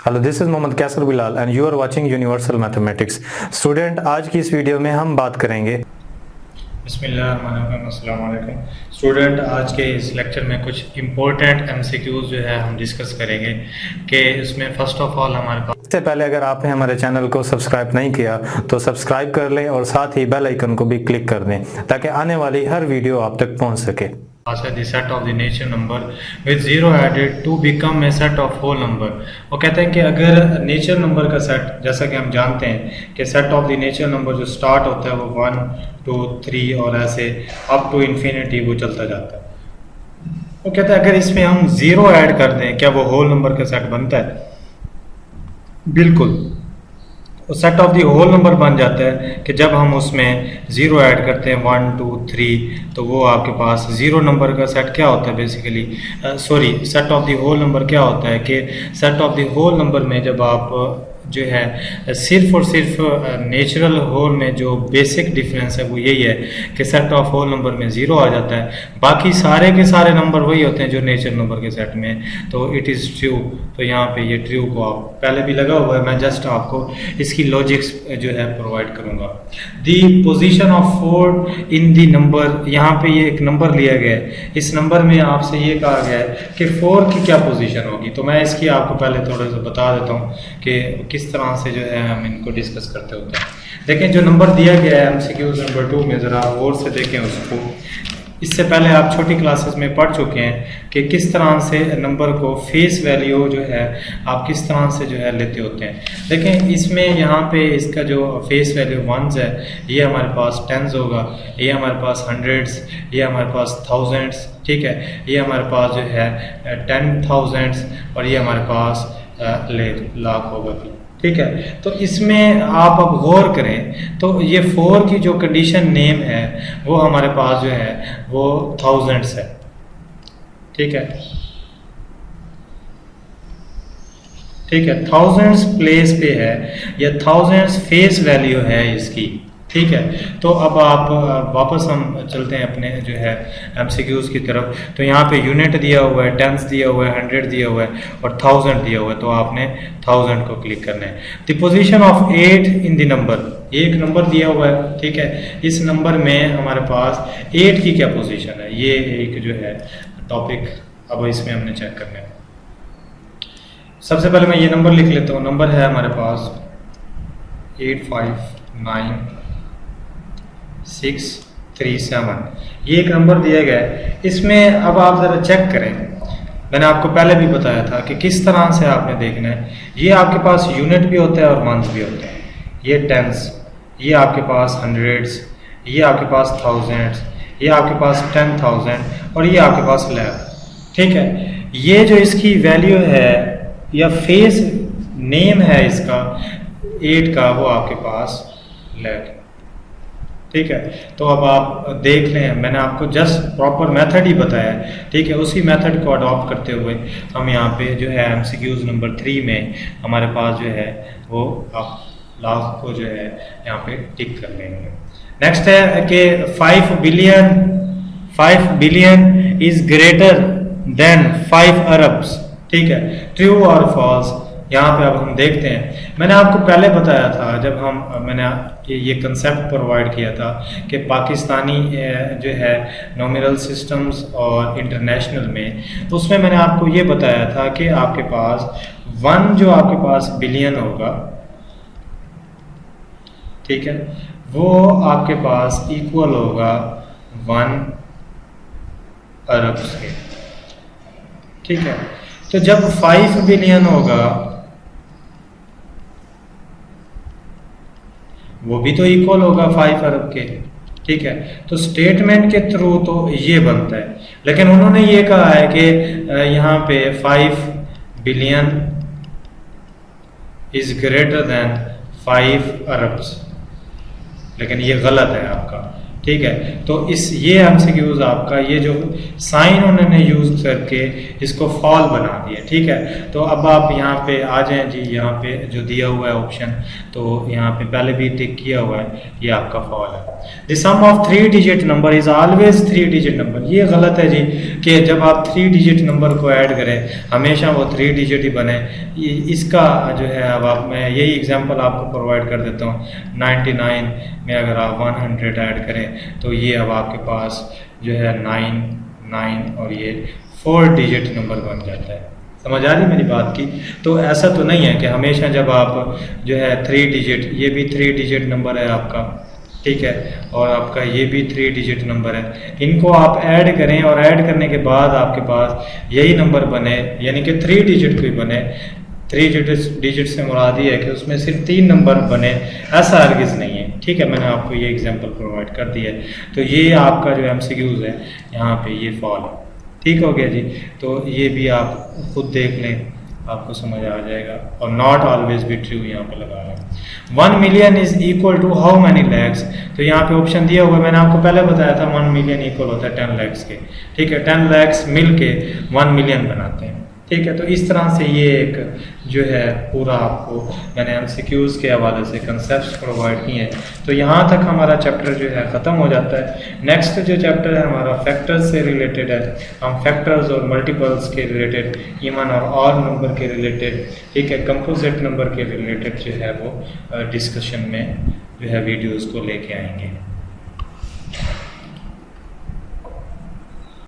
Hello, this is Mohammad Kaiser Bilal and you are watching universal mathematics. Student, आज की इस video में हम बात करेंगे। बिस्मिल्लाहिर्रहमानिर्रहीम, अस्सलाम वालेकुम। स्टूडेंट, आज के इस लेक्चर में कुछ इम्पोर्टेंट एमसीक्यूज जो है हम डिस्कस करेंगे कि इसमें फ़र्स्ट ऑफ ऑल हमारे पास इससे पहले अगर आपने हमारे चैनल को सब्सक्राइब नहीं किया तो सब्सक्राइब कर लें और साथ ही बेल आइकन को भी क्लिक कर दें ताकि आने वाली हर वीडियो आप तक पहुंच सके। है the set of the nature number with zero added to become a set of whole number. वो कहते हैं कि अगर नेचर नंबर का सेट, जैसा कि हम जानते हैं कि set of the nature number जो स्टार्ट होता है वो 1 2 3 और ऐसे अप टू इन्फिनिटी वो चलता जाता है। वो कहते हैं अगर इसमें हम जीरो ऐड कर दें क्या वो होल नंबर का सेट बनता है? बिल्कुल, set of the whole number बन जाता है कि जब हम उसमें ज़ीरो ऐड करते हैं 1 2 3 तो वो आपके पास ज़ीरो नंबर का सेट क्या होता है basically, set of the whole number क्या होता है कि set of the whole number में जब आप जो है सिर्फ और सिर्फ नेचुरल होल में जो बेसिक डिफरेंस है वो यही है कि सेट ऑफ होल नंबर में ज़ीरो आ जाता है, बाकी सारे के सारे नंबर वही होते हैं जो नेचर नंबर के सेट में, तो इट इज़ ट्रू। तो यहाँ पे ये ट्रू को आप पहले भी लगा हुआ है, मैं जस्ट आपको इसकी लॉजिक्स जो है प्रोवाइड करूँगा। The position of 4 in the number, यहाँ पे ये एक नंबर लिया गया है, इस नंबर में आपसे ये कहा गया है कि 4 की क्या पोजीशन होगी। तो मैं इसकी आपको पहले थोड़ा सा बता देता हूँ कि किस तरह से जो है हम इनको डिस्कस करते होते हैं। देखें जो नंबर दिया गया है एमसीक्यूज नंबर 2 में, ज़रा गौर से देखें उसको। इससे पहले आप छोटी क्लासेस में पढ़ चुके हैं कि किस तरह से नंबर को फेस वैल्यू जो है आप किस तरह से जो है लेते होते हैं। देखें इसमें यहाँ पे इसका जो फेस वैल्यू 1s है ये हमारे पास 10s होगा, ये हमारे पास 100s, ये हमारे पास 1000s, ठीक है, ये हमारे पास जो है 10,000s और ये हमारे पास लाख होगा, ठीक है। तो इसमें आप अब गौर करें तो ये 4 की जो कंडीशन नेम है वो हमारे पास जो है वो थाउजेंड्स है, ठीक है, ठीक है, थाउजेंड्स प्लेस पे है या थाउजेंड्स फेस वैल्यू है इसकी, ठीक है। तो अब आप वापस हम चलते हैं अपने जो है एमसीक्यूज की तरफ। तो यहाँ पे यूनिट दिया हुआ है, टेंस दिया हुआ है, 100 दिया हुआ है और 1000 दिया हुआ है, तो आपने 1000 को क्लिक करना है। The position of 8 in the number, एक नंबर दिया हुआ है, ठीक है, इस नंबर में हमारे पास 8 की क्या पोजीशन है, ये एक जो है टॉपिक अब इसमें हमने चेक करना है। सबसे पहले मैं ये नंबर लिख लेता हूँ। नंबर है हमारे पास 85967, ये एक नंबर दिया गया है। इसमें अब आप ज़रा चेक करें, मैंने आपको पहले भी बताया था कि किस तरह से आपने देखना है। ये आपके पास यूनिट भी होता है और मंथ भी होते हैं, ये टेंस, ये आपके पास हंड्रेड्स, ये आपके पास थाउजेंड्स, ये आपके पास 10,000 और ये आपके पास लाख, ठीक है। ये जो इसकी वैल्यू है या फेस नेम है इसका 8 का, वो आपके पास लाख, ठीक है। तो अब आप देख लें, मैंने आपको जस्ट प्रॉपर मेथड ही बताया है, ठीक है। उसी मेथड को अडॉप्ट करते हुए हम यहाँ पे जो है एमसीक्यूज नंबर 3 में हमारे पास जो है वो आप लाख को जो है यहाँ पे टिक कर लेंगे। नेक्स्ट है कि 5 billion is greater than 5 Arabs, ठीक है, ट्रू और फॉल्स। यहाँ पे अब हम देखते हैं, मैंने आपको पहले बताया था जब मैंने ये कंसेप्ट प्रोवाइड किया था कि पाकिस्तानी जो है नॉमिनल सिस्टम्स और इंटरनेशनल में, तो उसमें मैंने आपको ये बताया था कि आपके पास 1 जो आपके पास बिलियन होगा, ठीक है, वो आपके पास इक्वल होगा 1 अरब से, ठीक है। तो जब 5 बिलियन होगा वो भी तो इक्वल होगा 5 अरब के, ठीक है। तो स्टेटमेंट के थ्रू तो ये बनता है, लेकिन उन्होंने ये कहा है कि यहाँ पे 5 billion is greater than 5 Arabs, लेकिन ये गलत है आपका, ठीक है। तो ये एमसीक्यूज आपका ये जो साइन उन्होंने यूज करके इसको फॉल बना दिया, ठीक है। तो अब आप यहाँ पे आ जाएं जी, यहाँ पे जो दिया हुआ है ऑप्शन, तो यहाँ पे पहले भी टिक किया हुआ है, ये आपका फॉल है। The sum of 3 digit number is always 3 digit number. ये गलत है जी कि जब आप 3 डिजिट नंबर को ऐड करें हमेशा वो 3 डिजिट ही बने। इसका जो है अब मैं यही एग्जांपल आपको प्रोवाइड कर देता हूँ। 99 में अगर आप 100 ऐड करें तो ये अब आपके पास जो है 9 और ये 4 डिजिट नंबर बन जाता है। समझ आ रही मेरी बात की? तो ऐसा तो नहीं है कि हमेशा जब आप जो है 3 डिजिट, ये भी 3 डिजिट नंबर है आपका, ठीक है, और आपका ये भी 3 डिजिट नंबर है, इनको आप ऐड करें और ऐड करने के बाद आपके पास यही नंबर बने, यानी कि 3 डिजिट कोई बने। 3 डिजिट से मुराद ये है कि उसमें सिर्फ 3 नंबर बने, ऐसा हरगिज़ नहीं है, ठीक है। मैंने आपको ये एग्जांपल प्रोवाइड कर दिया है। तो ये आपका जो एमसीक्यूज है यहाँ पे ये फॉल है, ठीक हो गया जी। तो ये भी आप खुद देख लें, आपको समझ आ जाएगा। और नॉट ऑलवेज बी ट्रू यहाँ पे लगा रहे हैं। 1 million is equal to how many lakhs. तो यहाँ पे ऑप्शन दिया हुआ, मैंने आपको पहले बताया था 1 मिलियन इक्वल होता है 10 लैक्स के, ठीक है। 10 लैक्स मिल के 1 मिलियन बनाते हैं, ठीक है। तो इस तरह से ये एक जो है पूरा आपको मैंने एमसीक्यूज के हवाले से कंसेप्ट प्रोवाइड किए हैं। तो यहाँ तक हमारा चैप्टर जो है ख़त्म हो जाता है। नेक्स्ट जो चैप्टर है हमारा फैक्टर्स से रिलेटेड है। हम फैक्टर्स और मल्टीपल्स के रिलेटेड, इवन और ऑड नंबर के रिलेटेड, ठीक है, कंपोजिट नंबर के रिलेटेड जो है वो डिस्कशन में जो है वीडियोज़ को लेके आएंगे।